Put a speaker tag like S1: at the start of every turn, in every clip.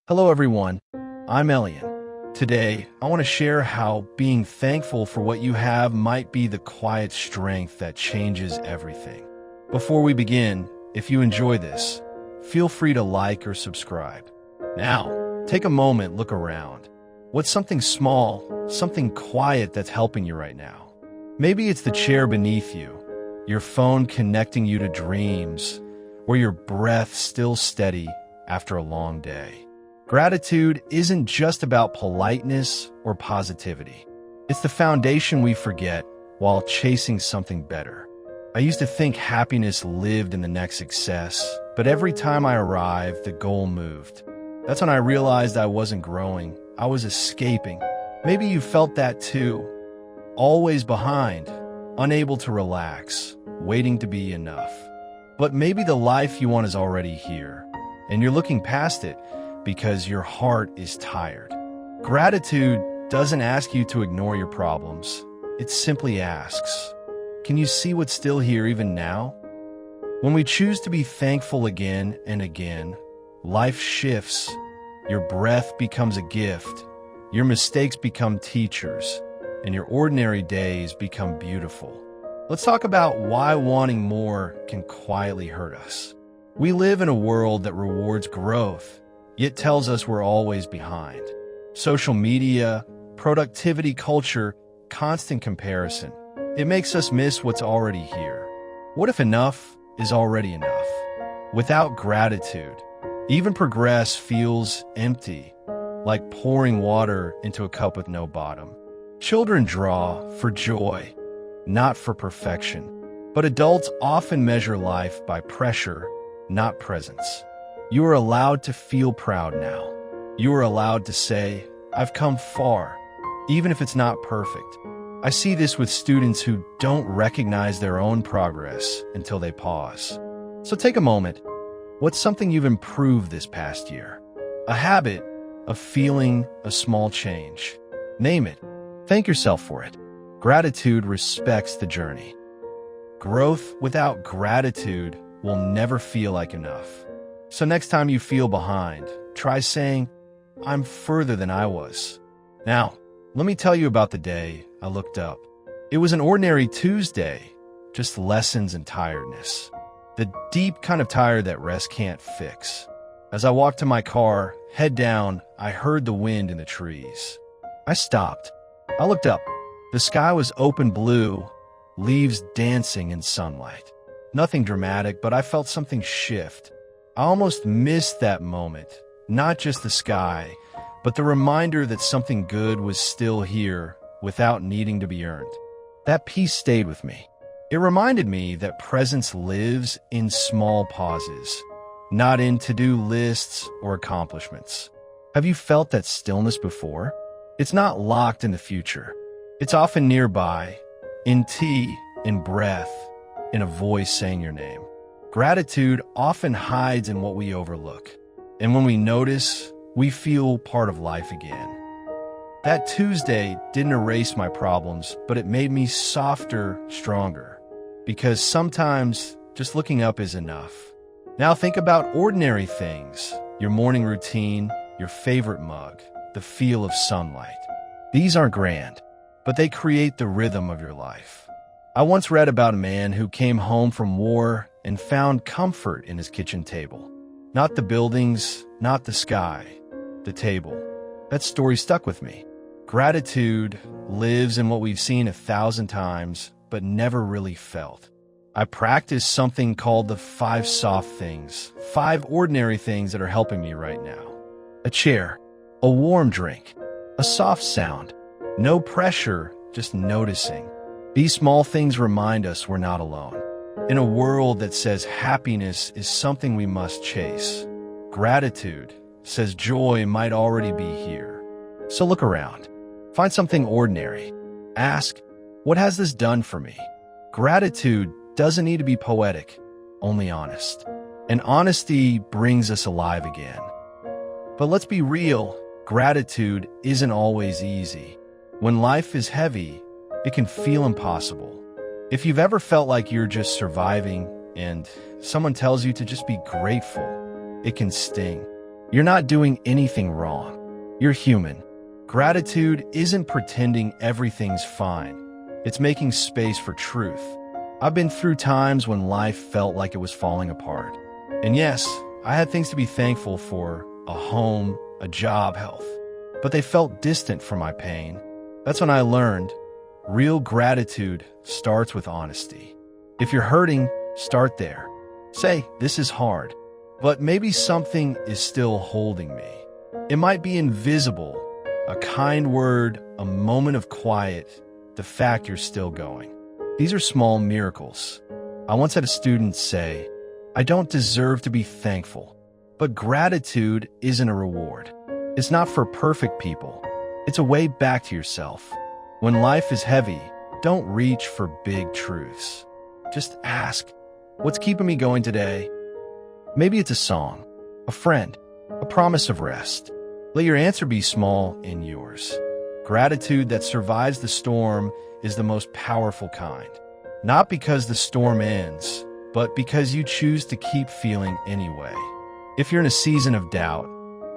S1: Hello everyone, I'm Elian. Today, I want to share how being thankful for what you have might be the quiet strength that changes everything. Before we begin, if you enjoy this, feel free to like or subscribe. Now, take a moment, look around. What's something small, something quiet that's helping you right now? Maybe it's the chair beneath you, your phone connecting you to dreams, or your breath still steady after a long day. Gratitude isn't just about politeness or positivity. It's the foundation we forget while chasing something better. I used to think happiness lived in the next success, but every time I arrived, the goal moved. That's when I realized I wasn't growing, I was escaping. Maybe you felt that too. Always behind, unable to relax, waiting to be enough. But maybe the life you want is already here, and you're looking past it because your heart is tired. Gratitude doesn't ask you to ignore your problems. It simply asks, can you see what's still here even now? When we choose to be thankful again and again, life shifts. Your breath becomes a gift, your mistakes become teachers, and your ordinary days become beautiful. Let's talk about why wanting more can quietly hurt us. We live in a world that rewards growth, yet tells us we're always behind. Social media, productivity culture, constant comparison. It makes us miss what's already here. What if enough is already enough? Without gratitude, even progress feels empty, like pouring water into a cup with no bottom. Children draw for joy, not for perfection. But adults often measure life by pressure, not presence. You are allowed to feel proud now. You are allowed to say, I've come far, even if it's not perfect. I see this with students who don't recognize their own progress until they pause. So take a moment. What's something you've improved this past year? A habit, a feeling, a small change. Name it. Thank yourself for it. Gratitude respects the journey. Growth without gratitude will never feel like enough. So next time you feel behind, try saying, I'm further than I was. Now, let me tell you about the day I looked up. It was an ordinary Tuesday, just lessons and tiredness. The deep kind of tired that rest can't fix. As I walked to my car, head down, I heard the wind in the trees. I stopped. I looked up. The sky was open blue, leaves dancing in sunlight. Nothing dramatic, but I felt something shift. I almost missed that moment, not just the sky, but the reminder that something good was still here without needing to be earned. That peace stayed with me. It reminded me that presence lives in small pauses, not in to-do lists or accomplishments. Have you felt that stillness before? It's not locked in the future. It's often nearby, in tea, in breath, in a voice saying your name. Gratitude often hides in what we overlook. And when we notice, we feel part of life again. That Tuesday didn't erase my problems, but it made me softer, stronger. Because sometimes just looking up is enough. Now think about ordinary things, your morning routine, your favorite mug, the feel of sunlight. These aren't grand, but they create the rhythm of your life. I once read about a man who came home from war and found comfort in his kitchen table. Not the buildings, not the sky, the table. That story stuck with me. Gratitude lives in what we've seen 1,000 times, but never really felt. I practice something called the 5 soft things, 5 ordinary things that are helping me right now. A chair, a warm drink, a soft sound, no pressure, just noticing. These small things remind us we're not alone. In a world that says happiness is something we must chase, gratitude says joy might already be here. So look around. Find something ordinary. Ask, what has this done for me? Gratitude doesn't need to be poetic, only honest. And honesty brings us alive again. But let's be real, gratitude isn't always easy. When life is heavy, it can feel impossible. If you've ever felt like you're just surviving and someone tells you to just be grateful, it can sting. You're not doing anything wrong. You're human. Gratitude isn't pretending everything's fine. It's making space for truth. I've been through times when life felt like it was falling apart. And yes, I had things to be thankful for, a home, a job, health. But they felt distant from my pain. That's when I learned real gratitude starts with honesty. If you're hurting, start there. Say, this is hard, but maybe something is still holding me. It might be invisible, a kind word, a moment of quiet, the fact you're still going. These are small miracles. I once had a student say, I don't deserve to be thankful, but gratitude isn't a reward. It's not for perfect people. It's a way back to yourself. When life is heavy, don't reach for big truths. Just ask, what's keeping me going today? Maybe it's a song, a friend, a promise of rest. Let your answer be small and yours. Gratitude that survives the storm is the most powerful kind. Not because the storm ends, but because you choose to keep feeling anyway. If you're in a season of doubt,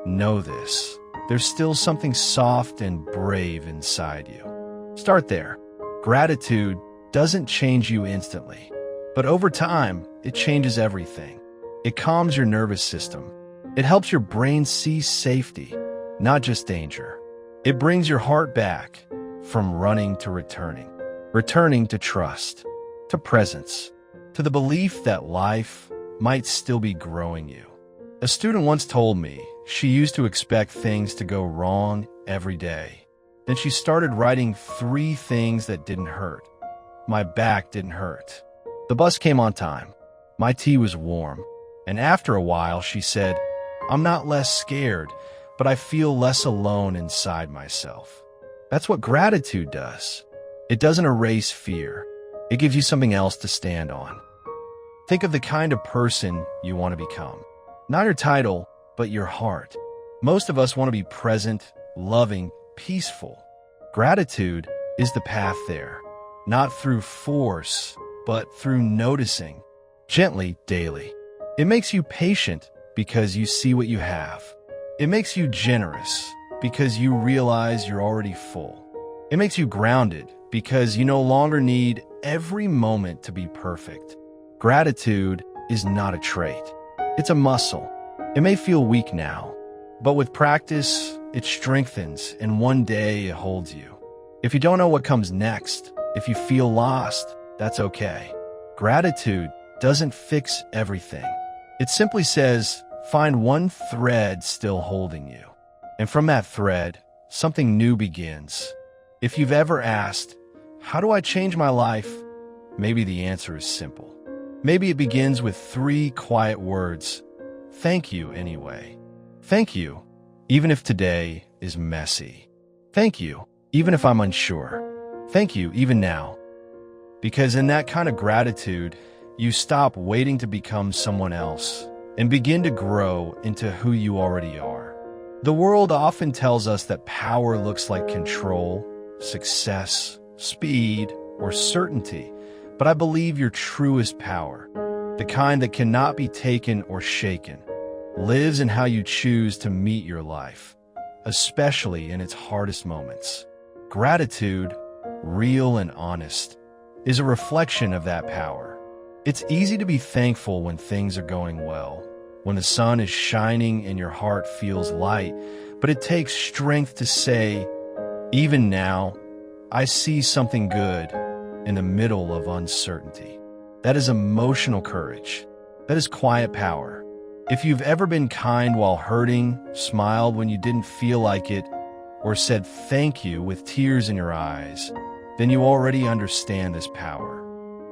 S1: know this. There's still something soft and brave inside you. Start there. Gratitude doesn't change you instantly, but over time, it changes everything. It calms your nervous system. It helps your brain see safety, not just danger. It brings your heart back from running to returning to trust, to presence, to the belief that life might still be growing you. A student once told me she used to expect things to go wrong every day. Then she started writing 3 things that didn't hurt. My back didn't hurt. The bus came on time. My tea was warm. And after a while, she said, I'm not less scared, but I feel less alone inside myself. That's what gratitude does. It doesn't erase fear. It gives you something else to stand on. Think of the kind of person you want to become. Not your title, but your heart. Most of us want to be present, loving, peaceful. Gratitude is the path there, not through force, but through noticing, gently, daily. It makes you patient because you see what you have. It makes you generous because you realize you're already full. It makes you grounded because you no longer need every moment to be perfect. Gratitude is not a trait. It's a muscle. It may feel weak now, but with practice, it strengthens, and one day it holds you. If you don't know what comes next, if you feel lost, that's okay. Gratitude doesn't fix everything. It simply says, find one thread still holding you. And from that thread, something new begins. If you've ever asked, how do I change my life? Maybe the answer is simple. Maybe it begins with 3 quiet words. Thank you anyway. Thank you, even if today is messy. Thank you, even if I'm unsure. Thank you, even now. Because in that kind of gratitude, you stop waiting to become someone else and begin to grow into who you already are. The world often tells us that power looks like control, success, speed, or certainty, but I believe your truest power, the kind that cannot be taken or shaken, lives in how you choose to meet your life, especially in its hardest moments. Gratitude, real and honest, is a reflection of that power. It's easy to be thankful when things are going well, when the sun is shining and your heart feels light, but it takes strength to say, even now, I see something good in the middle of uncertainty. That is emotional courage. That is quiet power. If you've ever been kind while hurting, smiled when you didn't feel like it, or said thank you with tears in your eyes, then you already understand this power.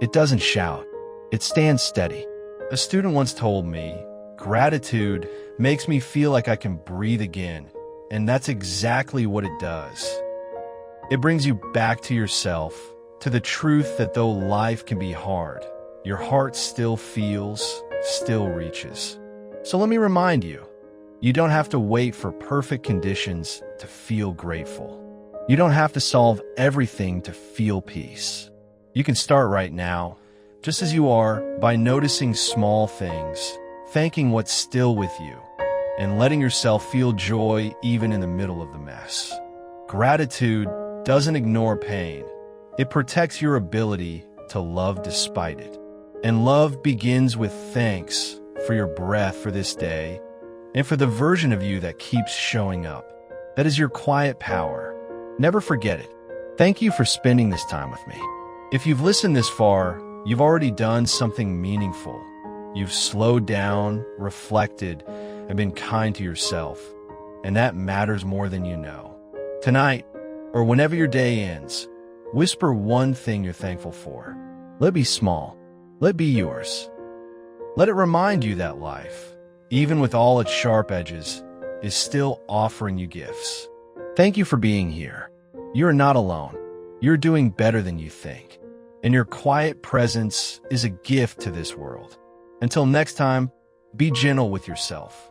S1: It doesn't shout. It stands steady. A student once told me, gratitude makes me feel like I can breathe again, and that's exactly what it does. It brings you back to yourself, to the truth that though life can be hard, your heart still feels, still reaches. So let me remind you, you don't have to wait for perfect conditions to feel grateful. You don't have to solve everything to feel peace. You can start right now, just as you are, by noticing small things, thanking what's still with you, and letting yourself feel joy even in the middle of the mess. Gratitude doesn't ignore pain. It protects your ability to love despite it. And love begins with thanks for your breath for this day and for the version of you that keeps showing up. That is your quiet power. Never forget it. Thank you for spending this time with me. If you've listened this far, you've already done something meaningful. You've slowed down, reflected, and been kind to yourself. And that matters more than you know. Tonight, or whenever your day ends, whisper one thing you're thankful for. Let it be small. Let it be yours. Let it remind you that life, even with all its sharp edges, is still offering you gifts. Thank you for being here. You are not alone. You're doing better than you think. And your quiet presence is a gift to this world. Until next time, be gentle with yourself.